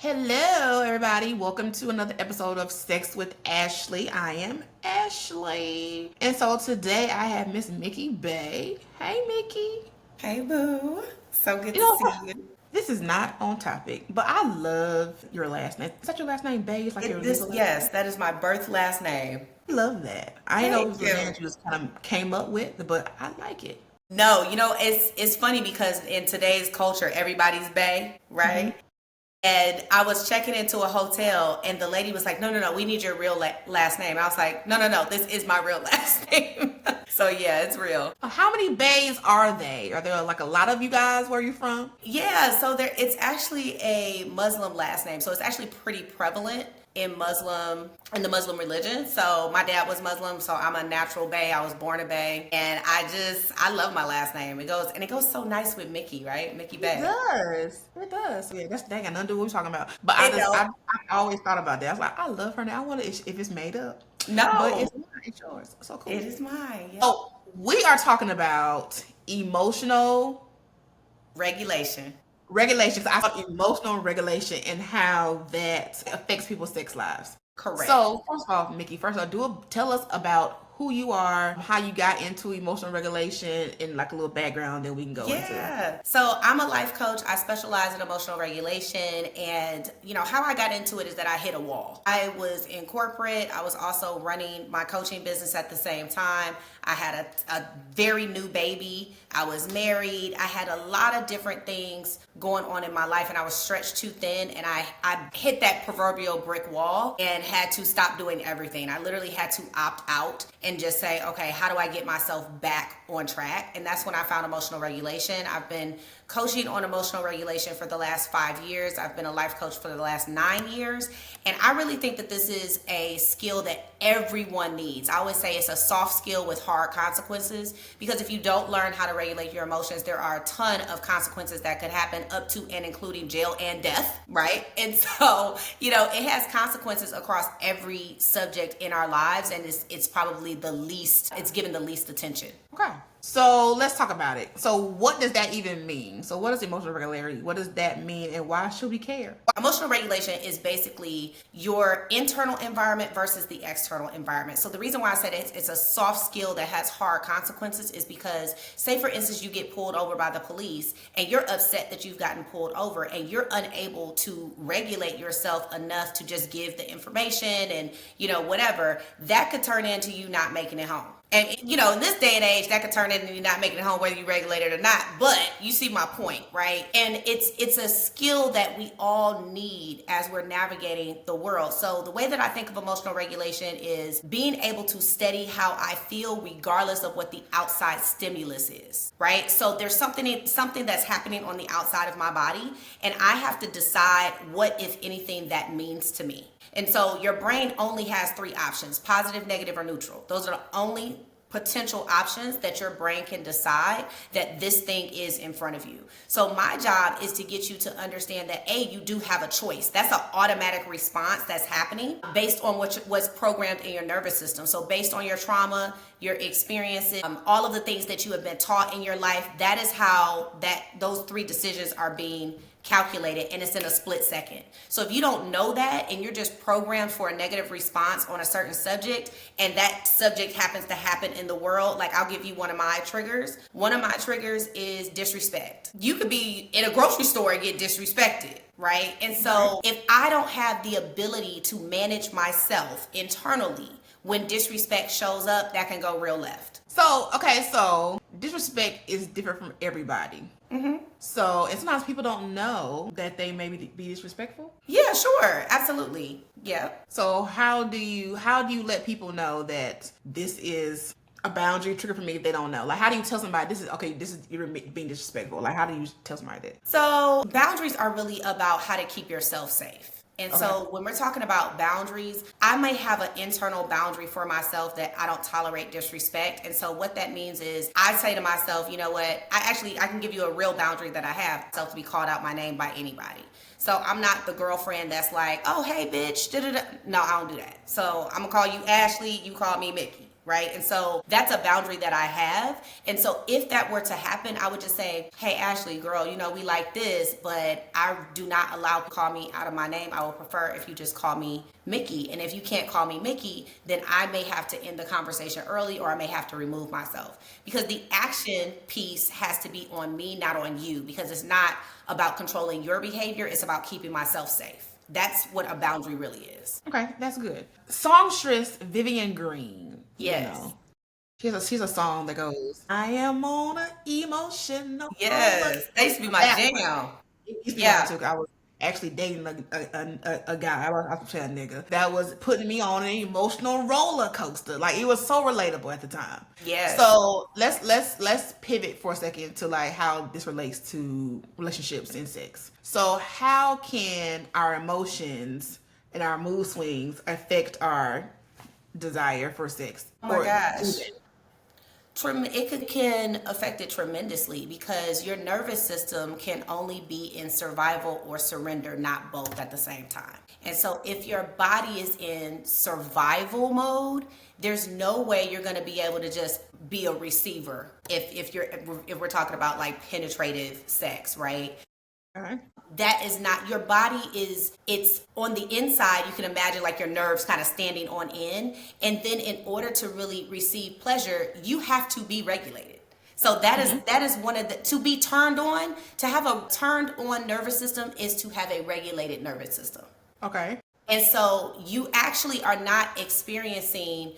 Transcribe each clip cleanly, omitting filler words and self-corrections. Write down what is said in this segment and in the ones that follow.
Hello, everybody. Welcome to another episode of Sex with Ashley. I am Ashley. And so today I have Miss Mikki Bey. Hey, Mikki. Hey boo. So good You to know, see you. this is not on topic, but I love your last name. Is that your last name, Bey? It's like your It legal this last name? yes, that is my birth last name. I love that. I didn't know it Thank was a name you. that you just kind of came up with, but I like it. No, it's funny because in today's culture everybody's bae, Hmm. right? And I was checking into a hotel and the lady was like, "No, no, no, we need your real last name." I was like, "No, no, no, this is my real last name." So yeah, it's real. How many Beys are they? Are there like a lot of you guys? Where are you from? Yeah, so it's actually a Muslim last name. So it's actually pretty prevalent in the Muslim religion. So my dad was Muslim, so I'm a natural Bay. I was born a Bay. And I love my last name. It goes so nice with Mickey, right? Mickey It Bay. does. It does. Yeah, that's that got nothing to do with what we're talking about. But I It just don't. I always thought about that. I was like, I love her now. I wonder if it's made up. But No. it's not, it's yours. So It cool. is mine. Yep. So we are talking about emotional Regulation. regulations. I thought emotional regulation and how that affects people's sex lives. Correct. So first of all, Mickey, first of all, tell us about who you are, how you got into emotional regulation, and like a little background. Then we can go into. Yeah. So I'm a life coach. I specialize in emotional regulation. And, how I got into it is that I hit a wall. I was in corporate. I was also running my coaching business at the same time. I had a very new baby. I was married. I had a lot of different things going on in my life, and I was stretched too thin. And I hit that proverbial brick wall and had to stop doing everything. I literally had to opt out and just say, okay, how do I get myself back on track? And that's when I found emotional regulation. I've been coaching on emotional regulation for the last 5 years. I've been a life coach for the last 9 years. And I really think that this is a skill that everyone needs. I always say it's a soft skill with hard consequences, because if you don't learn how to regulate your emotions, there are a ton of consequences that could happen, up to and including jail and death, right? And so, it has consequences across every subject in our lives, and it's probably it's given the least attention. Okay. So let's talk about it. So what does that even mean? So what is emotional regularity? What does that mean and why should we care? Emotional regulation is basically your internal environment versus the external environment. So the reason why I said it's a soft skill that has hard consequences is because, say for instance, you get pulled over by the police and you're upset that you've gotten pulled over and you're unable to regulate yourself enough to just give the information and, whatever, that could turn into you not making it home. And in this day and age, that could turn into you not making it home whether you regulate it or not. But you see my point, right? And it's a skill that we all need as we're navigating the world. So the way that I think of emotional regulation is being able to steady how I feel regardless of what the outside stimulus is, right? So there's something that's happening on the outside of my body, and I have to decide what, if anything, that means to me. And so your brain only has three options: positive, negative, or neutral. Those are the only potential options that your brain can decide that this thing is in front of you. So my job is to get you to understand that you do have a choice. That's an automatic response that's happening based on what's programmed in your nervous system. So based on your trauma, your experiences, all of the things that you have been taught in your life, that is how those three decisions are being calculated, and it's in a split second. So if you don't know that and you're just programmed for a negative response on a certain subject, and that subject happens to happen in the world, like I'll give you one of my triggers. One of my triggers is disrespect. You could be in a grocery store and get disrespected, right? And so if I don't have the ability to manage myself internally, when disrespect shows up, that can go real left. So, okay, so disrespect is different from everybody. So, and sometimes people don't know that they may be disrespectful. Yeah, sure. Absolutely. Yeah. So, how do you let people know that this is a boundary trigger for me if they don't know? Like, how do you tell somebody this is you're being disrespectful? Like, how do you tell somebody that? So boundaries are really about how to keep yourself safe. And Okay. so when we're talking about boundaries, I may have an internal boundary for myself that I don't tolerate disrespect. And so what that means is I say to myself, you know what, I can give you a real boundary that I have, self, to be called out my name by anybody. So I'm not the girlfriend that's like, oh, hey, bitch, da-da-da. No, I don't do that. So I'm going to call you Ashley, you call me Mickey. right? And so that's a boundary that I have. And so if that were to happen, I would just say, hey, Ashley, girl, we like this, but I do not allow you to call me out of my name. I would prefer if you just call me Mikki. And if you can't call me Mikki, then I may have to end the conversation early, or I may have to remove myself, because the action piece has to be on me, not on you, because it's not about controlling your behavior. It's about keeping myself safe. That's what a boundary really is. Okay, that's good. Songstress Vivian Green. Yes. She's a song that goes, I am on an emotional. Yes. That used to be my jam. It used to be Yeah. mine too. I was actually dating a guy. I was saying a nigga that was putting me on an emotional roller coaster. Like, it was so relatable at the time. Yes. So let's pivot for a second to like how this relates to relationships and sex. So how can our emotions and our mood swings affect our desire for sex? Oh my gosh. It can affect it tremendously, because your nervous system can only be in survival or surrender, not both at the same time. And so if your body is in survival mode, there's no way you're going to be able to just be a receiver if we're talking about like penetrative sex, right? Okay. That is not, your body it's on the inside. You can imagine like your nerves kind of standing on end. And then in order to really receive pleasure, you have to be regulated. So that is one of the, to be turned on, to have a turned on nervous system is to have a regulated nervous system. Okay. And so you actually are not experiencing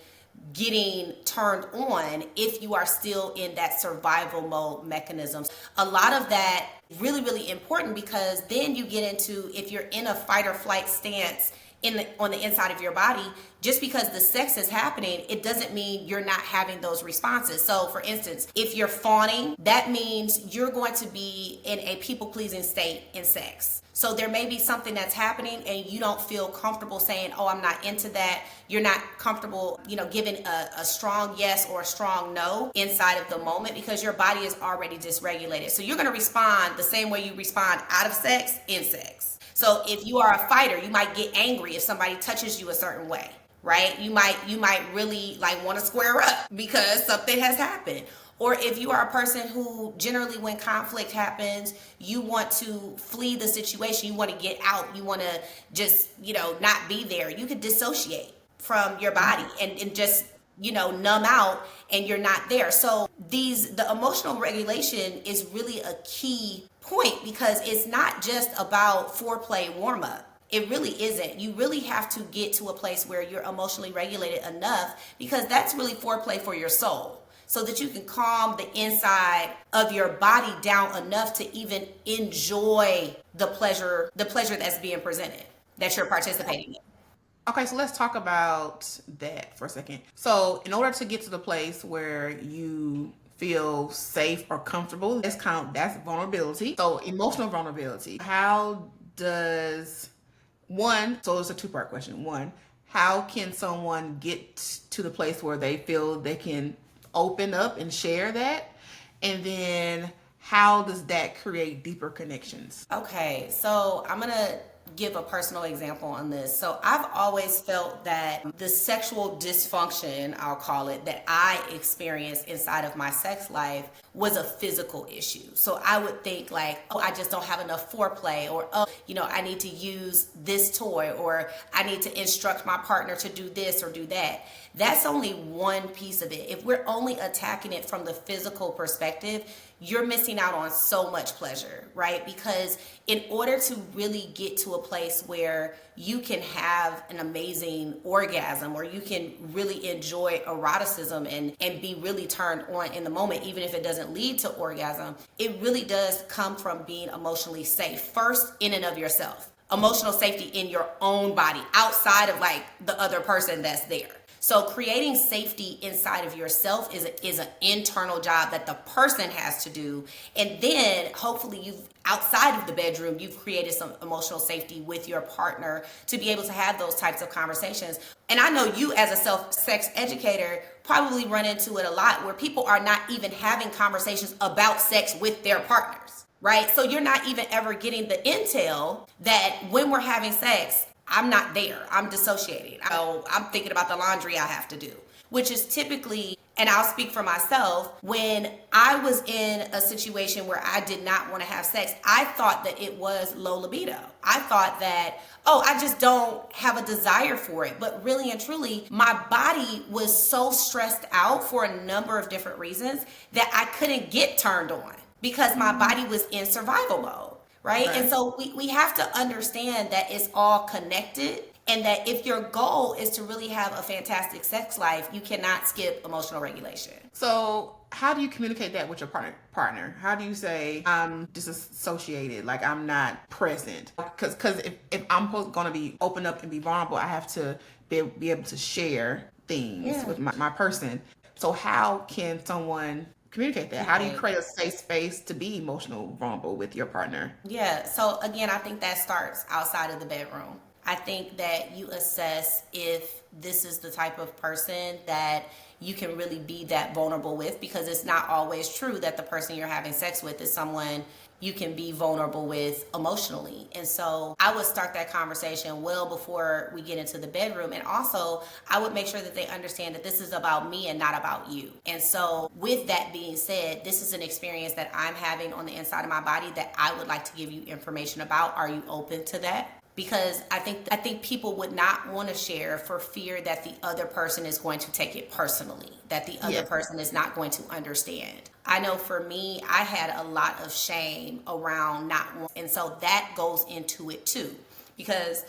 getting turned on if you are still in that survival mode mechanisms. A lot of that really, really important, because then you get into, if you're in a fight or flight stance on the inside of your body, just because the sex is happening, it doesn't mean you're not having those responses. So for instance, if you're fawning, that means you're going to be in a people-pleasing state in sex. So there may be something that's happening and you don't feel comfortable saying, oh, I'm not into that. You're not comfortable, giving a strong yes or a strong no inside of the moment, because your body is already dysregulated. So you're going to respond the same way you respond out of sex in sex. So if you are a fighter, you might get angry if somebody touches you a certain way, right? You might really like want to square up because something has happened. Or if you are a person who generally, when conflict happens, you want to flee the situation, you want to get out, you want to just, not be there. You could dissociate from your body and just, numb out, and you're not there. So the emotional regulation is really a key point, because it's not just about foreplay warm up. It really isn't. You really have to get to a place where you're emotionally regulated enough, because that's really foreplay for your soul, so that you can calm the inside of your body down enough to even enjoy the pleasure that's being presented, that you're participating in. Okay, so let's talk about that for a second. So in order to get to the place where you feel safe or comfortable, that's vulnerability. So emotional vulnerability. How does so it's a two-part question. One, how can someone get to the place where they feel they can open up and share that? And then how does that create deeper connections? Okay, so I'm gonna give a personal example on this. So I've always felt that the sexual dysfunction, I'll call it, that I experienced inside of my sex life was a physical issue. So I would think like, oh, I just don't have enough foreplay, or, oh, I need to use this toy, or I need to instruct my partner to do this or do that. That's only one piece of it. If we're only attacking it from the physical perspective, you're missing out on so much pleasure, right? Because in order to really get to a place where you can have an amazing orgasm, or you can really enjoy eroticism and be really turned on in the moment, even if it doesn't lead to orgasm, it really does come from being emotionally safe, first in and of yourself. Emotional safety in your own body, outside of like the other person that's there. So creating safety inside of yourself is an internal job that the person has to do. And then hopefully outside of the bedroom, you've created some emotional safety with your partner to be able to have those types of conversations. And I know you, as a sex educator, probably run into it a lot, where people are not even having conversations about sex with their partners, right? So you're not even ever getting the intel that when we're having sex, I'm not there. I'm dissociating. I'm thinking about the laundry I have to do. which is typically, and I'll speak for myself, when I was in a situation where I did not want to have sex, I thought that it was low libido. I thought that, oh, I just don't have a desire for it. But really and truly, my body was so stressed out for a number of different reasons that I couldn't get turned on because my body was in survival mode, right? And so we have to understand that it's all connected. And that if your goal is to really have a fantastic sex life, you cannot skip emotional regulation. So how do you communicate that with your partner? How do you say, I'm disassociated, like I'm not present? Because if I'm going to be open up and be vulnerable, I have to be able to share things with my person. So how can someone communicate that? How do you create a safe space to be emotional vulnerable with your partner? Yeah, so again, I think that starts outside of the bedroom. I think that you assess if this is the type of person that you can really be that vulnerable with, because it's not always true that the person you're having sex with is someone you can be vulnerable with emotionally. And so I would start that conversation well before we get into the bedroom. And also, I would make sure that they understand that this is about me and not about you. And so with that being said, this is an experience that I'm having on the inside of my body that I would like to give you information about. Are you open to that? Because I think people would not want to share for fear that the other person is going to take it personally, that the other person is not going to understand. I know for me, I had a lot of shame around and so that goes into it too, because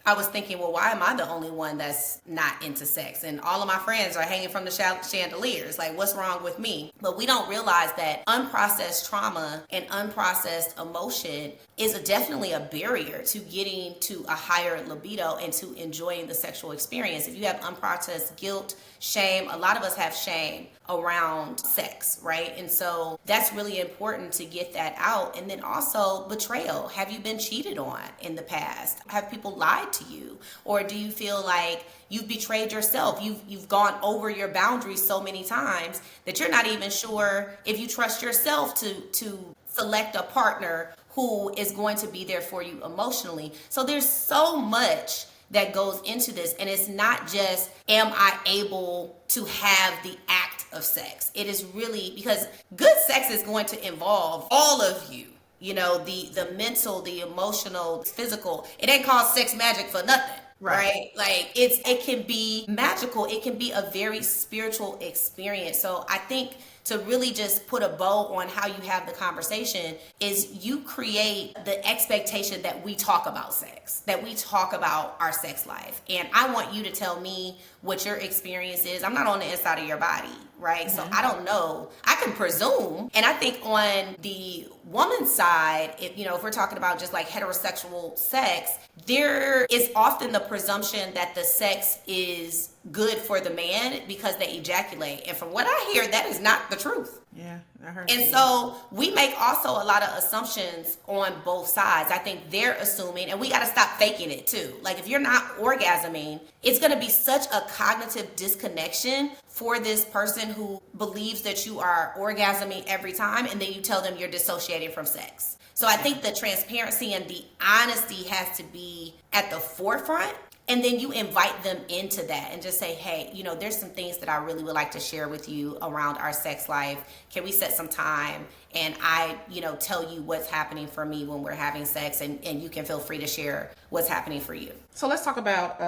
I was thinking, well, why am I the only one that's not into sex? And all of my friends are hanging from the chandeliers. Like, what's wrong with me? But we don't realize that unprocessed trauma and unprocessed emotion is definitely a barrier to getting to a higher libido and to enjoying the sexual experience. If you have unprocessed guilt, shame, a lot of us have shame around sex, right? And so that's really important to get that out. And then also betrayal. Have you been cheated on in the past? Have people lied to you? Or do you feel like you've betrayed yourself? You've gone over your boundaries so many times that you're not even sure if you trust yourself to select a partner who is going to be there for you emotionally. So there's so much that goes into this, and it's not just, am I able to have the act of sex? It is really, because good sex is going to involve all of you, you know, the mental, the emotional, physical. It ain't called sex magic for nothing. Right? Like it can be magical. It can be a very spiritual experience. So I think to really just put a bow on how you have the conversation is you create the expectation that we talk about sex, that we talk about our sex life. And I want you to tell me what your experience is. I'm not on the inside of your body, right? So I don't know. I can presume. And I think on the woman's side, if we're talking about just like heterosexual sex, there is often the presumption that the sex is good for the man because they ejaculate. And from what I hear, that is not the truth. Yeah, I heard. And so we make also a lot of assumptions on both sides. I think they're assuming, and we got to stop faking it too. Like if you're not orgasming, it's going to be such a cognitive disconnection for this person who believes that you are orgasming every time, and then you tell them you're dissociating from sex. So I think the transparency and the honesty has to be at the forefront. And then you invite them into that and just say, hey, there's some things that I really would like to share with you around our sex life. Can we set some time? And I, tell you what's happening for me when we're having sex, and you can feel free to share what's happening for you. So let's talk about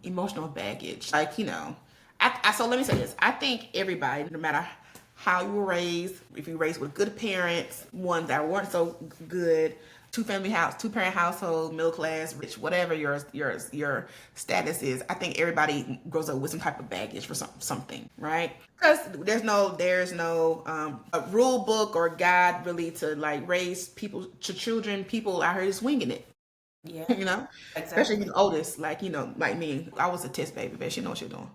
emotional baggage. Like, so let me say this. I think everybody, no matter how you were raised, if you were raised with good parents, ones that weren't so good, two-parent household, middle class, rich, whatever your status is, I think everybody grows up with some type of baggage for something, right? Because there's no a rule book or guide really to like raise children. People out here just winging it. Yeah, Exactly. Especially if you're the oldest, like me. I was a test baby, but she know what she's doing.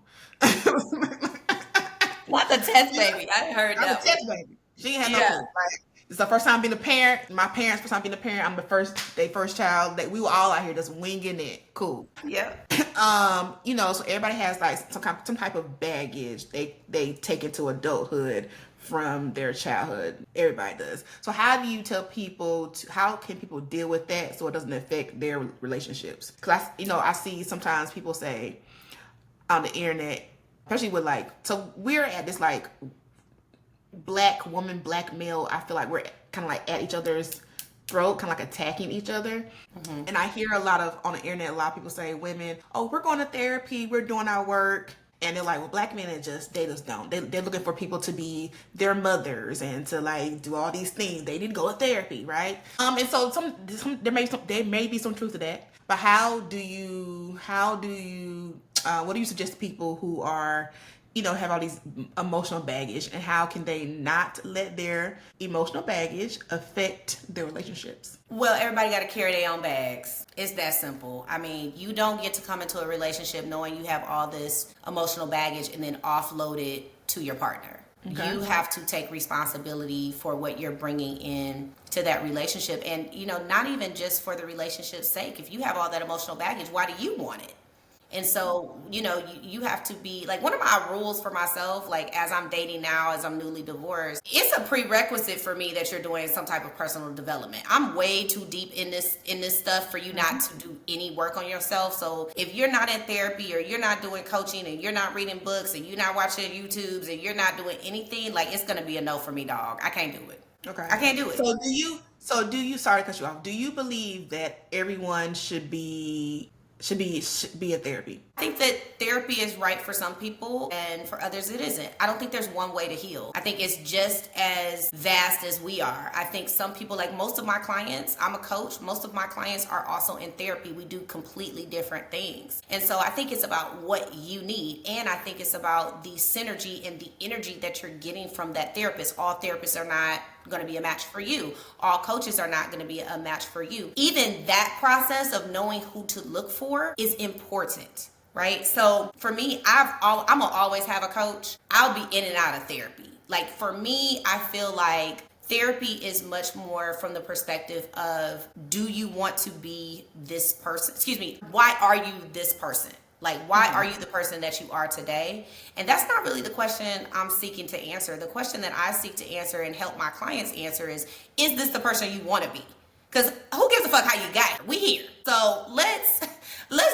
Not the test baby. I heard that. I was a test baby. She ain't had no clue. Like, it's the first time being a parent. My parents' first time being a parent. I'm their first child. That we were all out here just winging it. Cool. Yeah. So everybody has like some type of baggage they take into adulthood from their childhood. Everybody does. So how do you tell people how can people deal with that so it doesn't affect their relationships? Because I see sometimes people say on the internet, especially with like, so we're at this like black woman, black male, I feel like we're kind of like at each other's throat, kind of like attacking each other. And I hear a lot of, on the internet, a lot of people say, women, oh, we're going to therapy, we're doing our work. And they're like, well, black men they just don't. They're looking for people to be their mothers and to like do all these things. They didn't go to therapy, right? And so there may be some truth to that. But what do you suggest to people who are, have all these emotional baggage, and how can they not let their emotional baggage affect their relationships? Well, everybody got to carry their own bags. It's that simple. I mean, you don't get to come into a relationship knowing you have all this emotional baggage and then offload it to your partner. Okay. You have to take responsibility for what you're bringing in to that relationship. And, not even just for the relationship's sake. If you have all that emotional baggage, why do you want it? And so, you have to be like, one of my rules for myself, like as I'm dating now, as I'm newly divorced, it's a prerequisite for me that you're doing some type of personal development. I'm way too deep in this stuff for you not to do any work on yourself. So if you're not in therapy, or you're not doing coaching, and you're not reading books, and you're not watching YouTubes, and you're not doing anything, like it's going to be a no for me, dog. I can't do it. Okay. I can't do it. So do you, sorry to cut you off, do you believe that everyone should be in therapy? I think that therapy is right for some people, and for others it isn't. I don't think there's one way to heal. I think it's just as vast as we are. I think some people, like most of my clients, I'm a coach, most of my clients are also in therapy. We do completely different things. And so I think it's about what you need, and I think it's about the synergy and the energy that you're getting from that therapist. All therapists are not going to be a match for you. All coaches are not going to be a match for you. Even that process of knowing who to look for is important, right? So for me, I'm gonna always have a coach. I'll be in and out of therapy. Like for me, I feel like therapy is much more from the perspective of, do you want to be this person? Why are you this person? Like, why are you the person that you are today? And that's not really the question I'm seeking to answer. The question that I seek to answer and help my clients answer is this the person you want to be? Because who gives a fuck how you got here? We here. So let's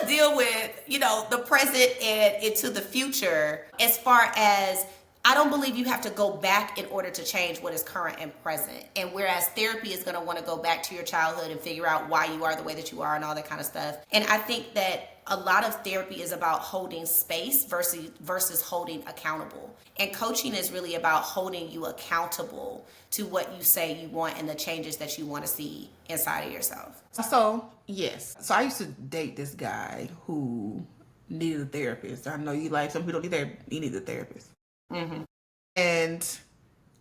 deal with, the present and into the future, as far as, I don't believe you have to go back in order to change what is current and present. And whereas therapy is going to want to go back to your childhood and figure out why you are the way that you are and all that kind of stuff. And I think that a lot of therapy is about holding space versus holding accountable. And coaching is really about holding you accountable to what you say you want and the changes that you want to see inside of yourself. So, yes. So I used to date this guy who needed a therapist. I know you like, some people don't need therapy. He needs a therapist. Mm-hmm. And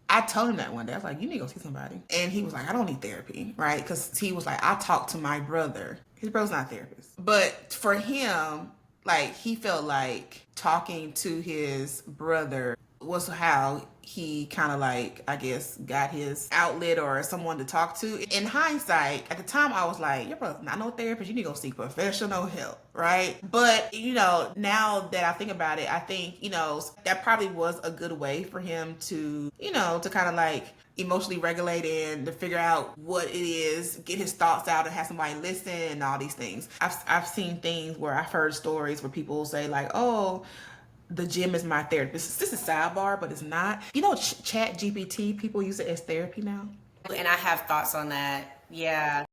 I told him that one day. I was like, you need to go see somebody. And he was like, I don't need therapy, right? Because he was like, I talked to my brother. His brother's not a therapist. But for him, like, he felt like talking to his brother was how he kind of like, I guess, got his outlet or someone to talk to. In hindsight, at the time, I was like, your brother's not no therapist. You need to go seek professional help, right? But, now that I think about it, I think, that probably was a good way for him to, to kind of like emotionally regulate and to figure out what it is, get his thoughts out and have somebody listen and all these things. I've seen things where I've heard stories where people say like, oh, the gym is my therapist. This is sidebar, but it's not. Chat GPT, people use it as therapy now. And I have thoughts on that. Yeah.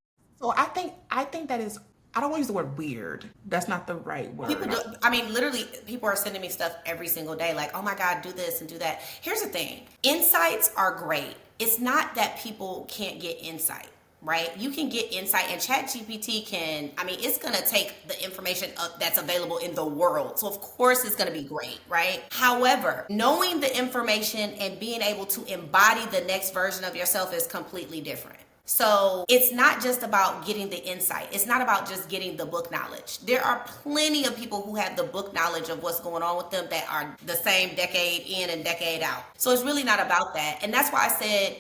So I think that is, I don't want to use the word weird. That's not the right word. Literally, people are sending me stuff every single day. Like, oh my God, do this and do that. Here's the thing. Insights are great. It's not that people can't get insight. Right? You can get insight, and ChatGPT it's going to take the information that's available in the world. So of course it's going to be great, right? However, knowing the information and being able to embody the next version of yourself is completely different. So it's not just about getting the insight. It's not about just getting the book knowledge. There are plenty of people who have the book knowledge of what's going on with them that are the same decade in and decade out. So it's really not about that. And that's why I said,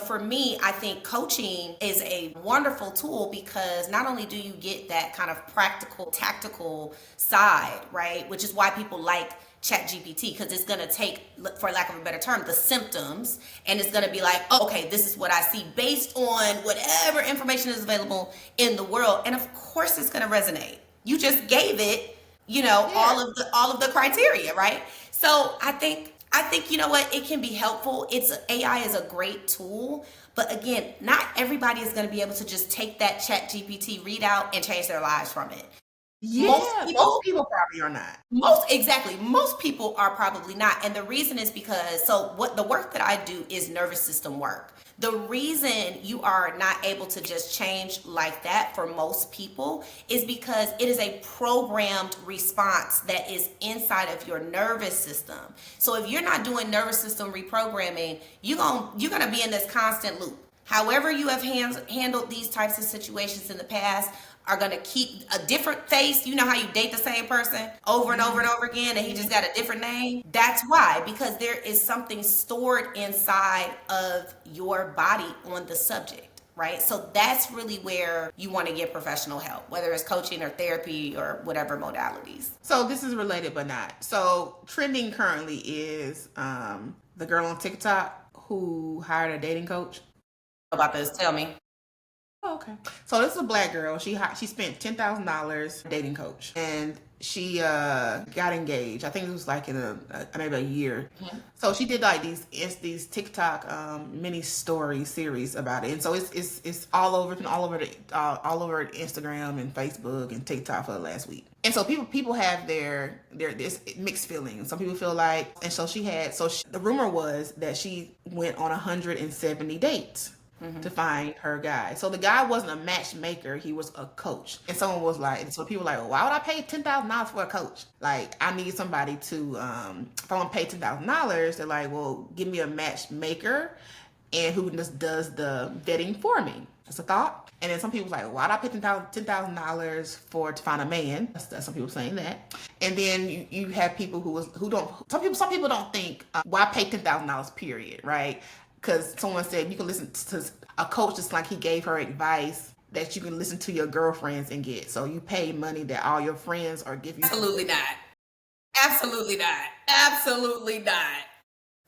for me, I think coaching is a wonderful tool, because not only do you get that kind of practical, tactical side, right? Which is why people like ChatGPT, because it's going to take, for lack of a better term, the symptoms, and it's going to be like, oh, okay, this is what I see based on whatever information is available in the world. And of course it's going to resonate. You just gave it all of the criteria, right? So I think you know what, it can be helpful. AI is a great tool, but again, not everybody is going to be able to just take that Chat GPT readout and change their lives from it. Yeah, most people probably are not. Most people are probably not. And the reason is because, so what the work that I do is nervous system work. The reason you are not able to just change like that for most people is because it is a programmed response that is inside of your nervous system. So if you're not doing nervous system reprogramming, you're gonna be in this constant loop. However you have handled these types of situations in the past are going to keep a different face. You know how you date the same person over and over and over again and he just got a different name? That's why, because there is something stored inside of your body on the subject, right? So that's really where you want to get professional help, whether it's coaching or therapy or whatever modalities. So this is related but not. So trending currently is the girl on TikTok who hired a dating coach. About this, tell me. Oh, okay. So this is a black girl. She spent $10,000 dating coach, and she got engaged. I think it was like in maybe a year. Mm-hmm. So she did like these TikTok mini story series about it, and so it's all over Instagram and Facebook and TikTok for the last week. And so people have their this mixed feelings. Some people feel like, and so the rumor was that she went on 170 dates. Mm-hmm. To find her guy. So the guy wasn't a matchmaker, he was a coach. And someone was like, so people were like, well, why would I pay $10,000 for a coach? Like, I need somebody to, if I want to pay $10,000, they're like, well, give me a matchmaker and who just does the vetting for me. That's a thought. And then some people was like, why would I pay $10,000 to find a man? That's some people saying that. And then you have people some people don't think, why pay $10,000 period, right? Because someone said you can listen to a coach just like he gave her advice that you can listen to your girlfriends and get. So you pay money that all your friends are giving you. Absolutely not. Absolutely not. Absolutely not.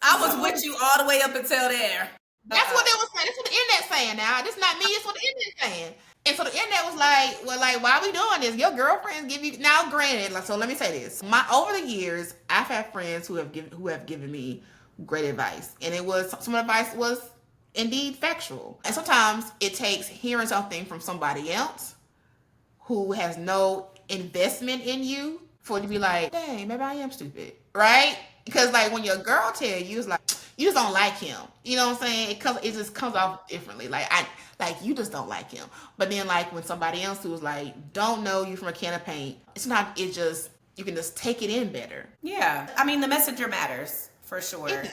I was with you all the way up until there. That's what they were saying. That's what the internet's saying now. This is not me. It's what the internet's saying. And so the internet was like, well, like, why are we doing this? Your girlfriends give you, now granted, like, so let me say this. Over the years, I've had friends who have given me great advice, and some advice was indeed factual. And sometimes it takes hearing something from somebody else who has no investment in you for it to be like, dang, maybe I am stupid, right? Because like when your girl tell you, it's like, you just don't like him. You know what I'm saying? It just comes off differently. Like you just don't like him. But then like when somebody else who's like, don't know you from a can of paint, you can just take it in better. Yeah. I mean, the messenger matters. For sure.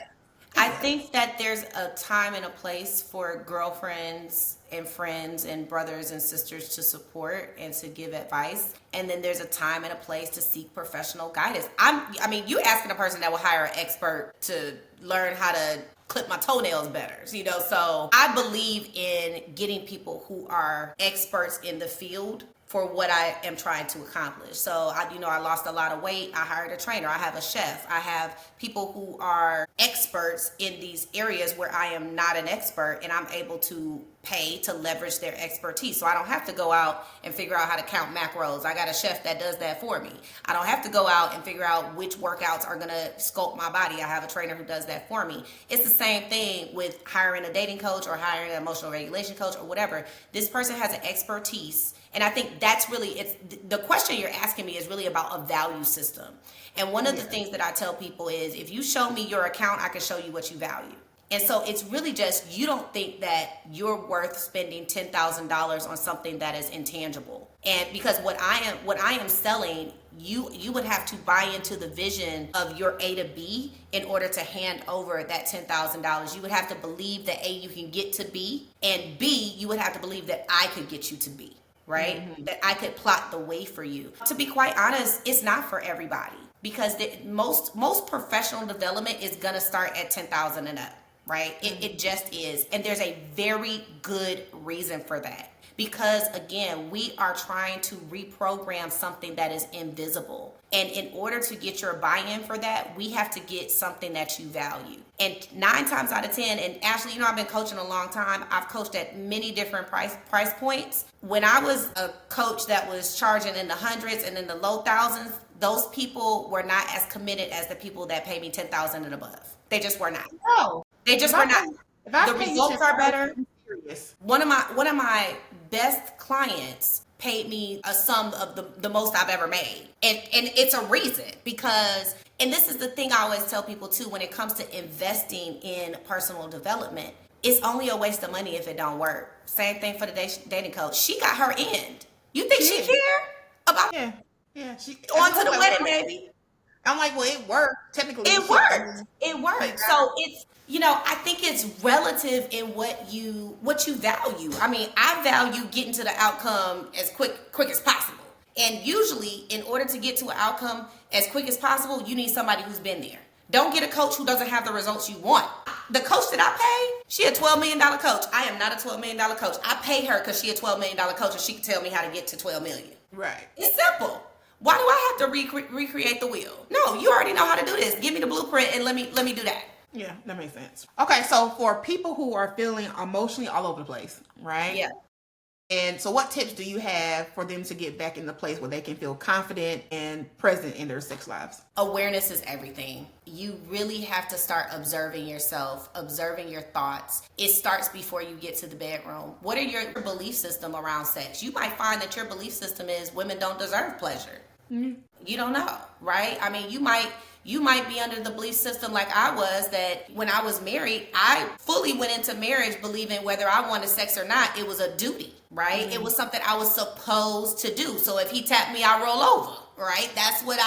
I think that there's a time and a place for girlfriends and friends and brothers and sisters to support and to give advice. And then there's a time and a place to seek professional guidance. You asking a person that will hire an expert to learn how to clip my toenails better, so I believe in getting people who are experts in the field for what I am trying to accomplish. So I lost a lot of weight. I hired a trainer. I have a chef. I have people who are experts in these areas where I am not an expert, and I'm able to pay to leverage their expertise. So I don't have to go out and figure out how to count macros. I got a chef that does that for me. I don't have to go out and figure out which workouts are gonna sculpt my body. I have a trainer who does that for me. It's the same thing with hiring a dating coach or hiring an emotional regulation coach or whatever. This person has an expertise. And I think that's really, the question you're asking me is really about a value system. And one of the things that I tell people is, if you show me your account, I can show you what you value. And so it's really just, you don't think that you're worth spending $10,000 on something that is intangible. And because what I am selling, you would have to buy into the vision of your A to B in order to hand over that $10,000. You would have to believe that A, you can get to B, and B, you would have to believe that I could get you to B. Right? Mm-hmm. That I could plot the way for you. To be quite honest, it's not for everybody, because most professional development is gonna start at $10,000 and up, right? Mm-hmm. It just is. And there's a very good reason for that. because again, we are trying to reprogram something that is invisible. And in order to get your buy-in for that, we have to get something that you value. And 9 times out of 10, and Ashley, you know, I've been coaching a long time. I've coached at many different price points. When I was a coach that was charging in the hundreds and in the low thousands, those people were not as committed as the people that pay me 10,000 and above. They just were not. No. They just were not. The results are better. One of my best clients paid me a sum of the most I've ever made. And it's a reason, because, and this is the thing I always tell people too, when it comes to investing in personal development, it's only a waste of money if it don't work. Same thing for the dating coach. She got her end. You think she care about? Yeah. She On to the wedding, baby. I'm like, well, it worked. Technically, it worked. It worked. So it's, you know, I think it's relative in what you value. I mean, I value getting to the outcome as quick as possible. And usually, in order to get to an outcome as quick as possible, you need somebody who's been there. Don't get a coach who doesn't have the results you want. The coach that I pay, she a $12 million coach. I am not a $12 million coach. I pay her because she a $12 million coach and she can tell me how to get to 12 million. Right. It's simple. Why do I have to recreate the wheel? No, you already know how to do this. Give me the blueprint and let me do that. Yeah, that makes sense. Okay, so for people who are feeling emotionally all over the place, right? Yeah. And so what tips do you have for them to get back in the place where they can feel confident and present in their sex lives? Awareness is everything. You really have to start observing yourself, observing your thoughts. It starts before you get to the bedroom. What are your belief system around sex? You might find that your belief system is women don't deserve pleasure. Mm-hmm. You don't know, right? I mean, you might be under the belief system like I was, that when I was married, I fully went into marriage believing whether I wanted sex or not, it was a duty, right? Mm-hmm. It was something I was supposed to do. So if he tapped me, I roll over, right? That's what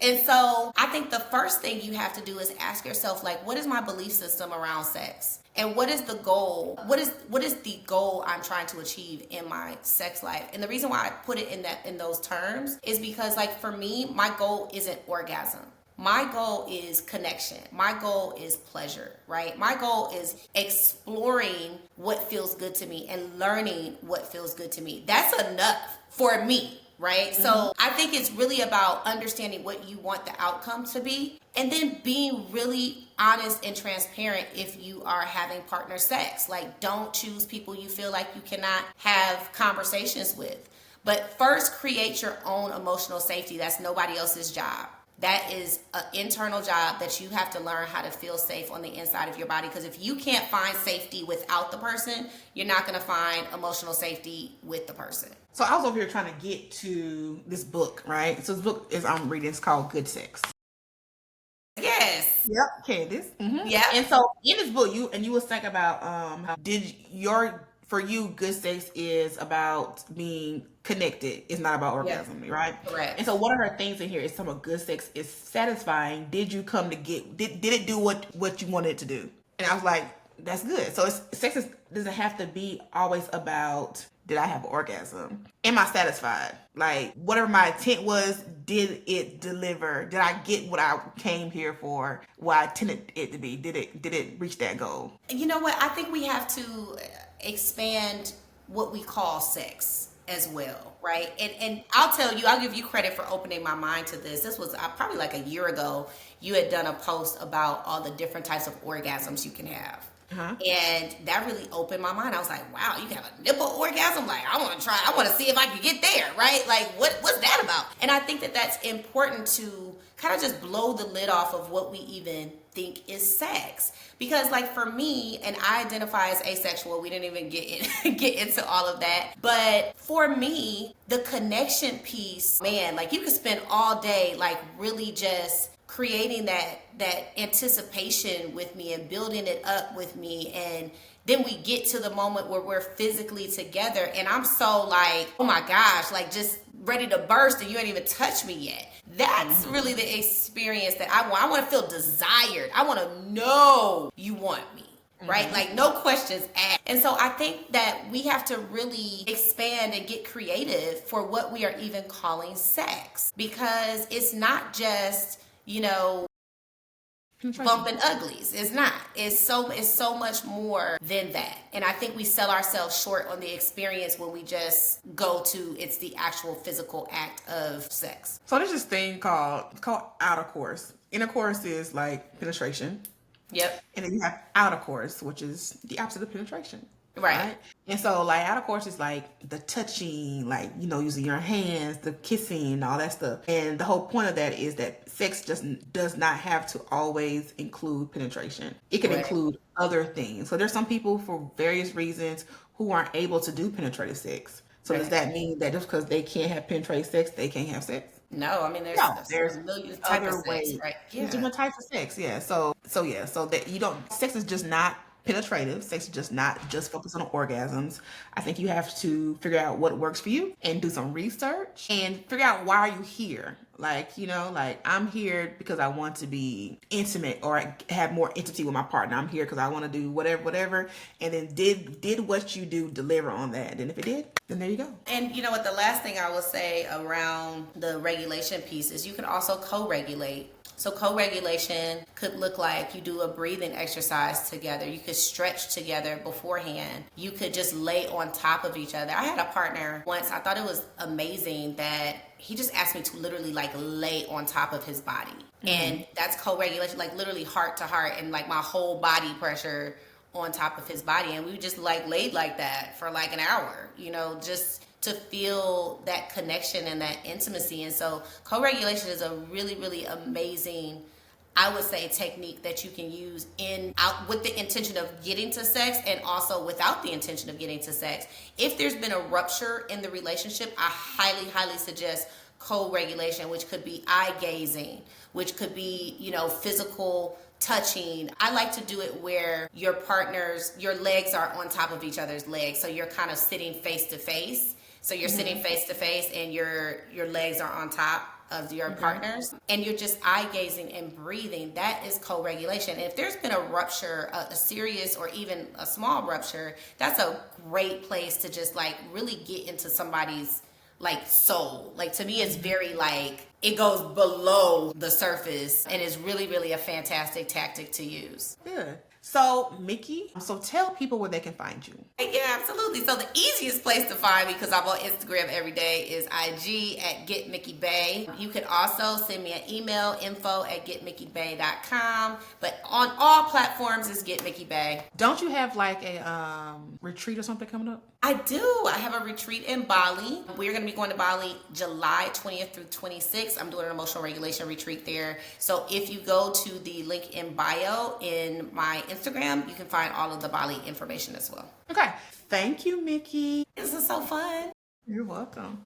and so I think the first thing you have to do is ask yourself, like, what is my belief system around sex? And what is the goal? What is the goal I'm trying to achieve in my sex life? And the reason why I put it in those terms is because, like, for me, my goal isn't orgasm. My goal is connection. My goal is pleasure, right? My goal is exploring what feels good to me and learning what feels good to me. That's enough for me, right? Mm-hmm. So I think it's really about understanding what you want the outcome to be, and then being really honest and transparent if you are having partner sex. Like, don't choose people you feel like you cannot have conversations with. But first, create your own emotional safety. That's nobody else's job. That is an internal job that you have to learn how to feel safe on the inside of your body. Because if you can't find safety without the person, you're not going to find emotional safety with the person. So I was over here trying to get to this book, right? So this book I'm reading. It's called Good Sex. Yes. Yep. Candace. Mm-hmm. Yeah. And so in this book, you was thinking about for you, good sex is about being connected. It's not about orgasm, right? Correct. And so one of her things in here is some of good sex is satisfying. Did you come to get? Did it do what you wanted it to do? And I was like, that's good. So sex doesn't have to be always about, did I have an orgasm? Am I satisfied? Like, whatever my intent was, did it deliver? Did I get what I came here for? What I intended it to be? Did it reach that goal? You know what? I think we have to expand what we call sex as well, right? And I'll give you credit for opening my mind to this. This was probably like a year ago. You had done a post about all the different types of orgasms you can have. Uh-huh. And that really opened my mind. I was like, wow, you can have a nipple orgasm? Like, I want to try. I want to see if I can get there, right? Like, what's that about? And I think that that's important to kind of just blow the lid off of what we even think is sex. Because, like, for me, and I identify as asexual, we didn't even get into all of that. But for me, the connection piece, man, like, you could spend all day, like, really just creating that anticipation with me and building it up with me, and then we get to the moment where we're physically together and I'm so like, oh my gosh, like just ready to burst and you ain't even touched me yet. That's really the experience that I want. I want to feel desired. I want to know you want me. Right? Mm-hmm. Like, no questions asked. And so I think that we have to really expand and get creative for what we are even calling sex, because it's not just, bumping uglies. It's not. It's so much more than that. And I think we sell ourselves short on the experience when we just go to it's the actual physical act of sex. So there's this thing called outer course. Inner course is like penetration. Yep. And then you have outer course, which is the opposite of penetration. Right. And so like outer course is like the touching, like, using your hands, the kissing, all that stuff. And the whole point of that is that sex just does not have to always include penetration. It can include other things. So there's some people for various reasons who aren't able to do penetrative sex. So does that mean that just because they can't have penetrative sex, they can't have sex? No, I mean there's millions of types of sex, right? Yeah. There's different types of sex, yeah. So that you don't, sex is just not penetrative. Sex is just not just focused on orgasms. I think you have to figure out what works for you and do some research and figure out why are you here. Like, I'm here because I want to be intimate or have more intimacy with my partner. I'm here because I want to do whatever. And then did what you do deliver on that? And if it did, then there you go. And you know what? The last thing I will say around the regulation piece is you can also co-regulate. So co-regulation could look like you do a breathing exercise together. You could stretch together beforehand. You could just lay on top of each other. I had a partner once. I thought it was amazing that he just asked me to literally like lay on top of his body. Mm-hmm. And that's co-regulation, like literally heart to heart and like my whole body pressure on top of his body. And we just like laid like that for like an hour, just to feel that connection and that intimacy. And so co-regulation is a really, really amazing, I would say, technique that you can use out with the intention of getting to sex and also without the intention of getting to sex. If there's been a rupture in the relationship, I highly, highly suggest co-regulation, which could be eye gazing, which could be, physical touching. I like to do it where your legs are on top of each other's legs. So you're kind of sitting face to face. So you're sitting face to face and your legs are on top of your partners and you're just eye gazing and breathing. That is co-regulation. And if there's been a rupture, a serious or even a small rupture, that's a great place to just like really get into somebody's like soul. Like to me, it's very like, it goes below the surface and is really, really a fantastic tactic to use. Good. So, Mikki, tell people where they can find you. Yeah, absolutely. So the easiest place to find me, because I'm on Instagram every day, is IG at Get Mikki Bey. You can also send me an email, info@getmikkibey.com. But on all platforms is Get Mikki Bey. Don't you have like a retreat or something coming up? I do. I have a retreat in Bali. We're going to be going to Bali July 20th through 26th. I'm doing an emotional regulation retreat there. So if you go to the link in bio in my Instagram, you can find all of the Bali information as well. Okay. Thank you, Mikki. This is so fun. You're welcome.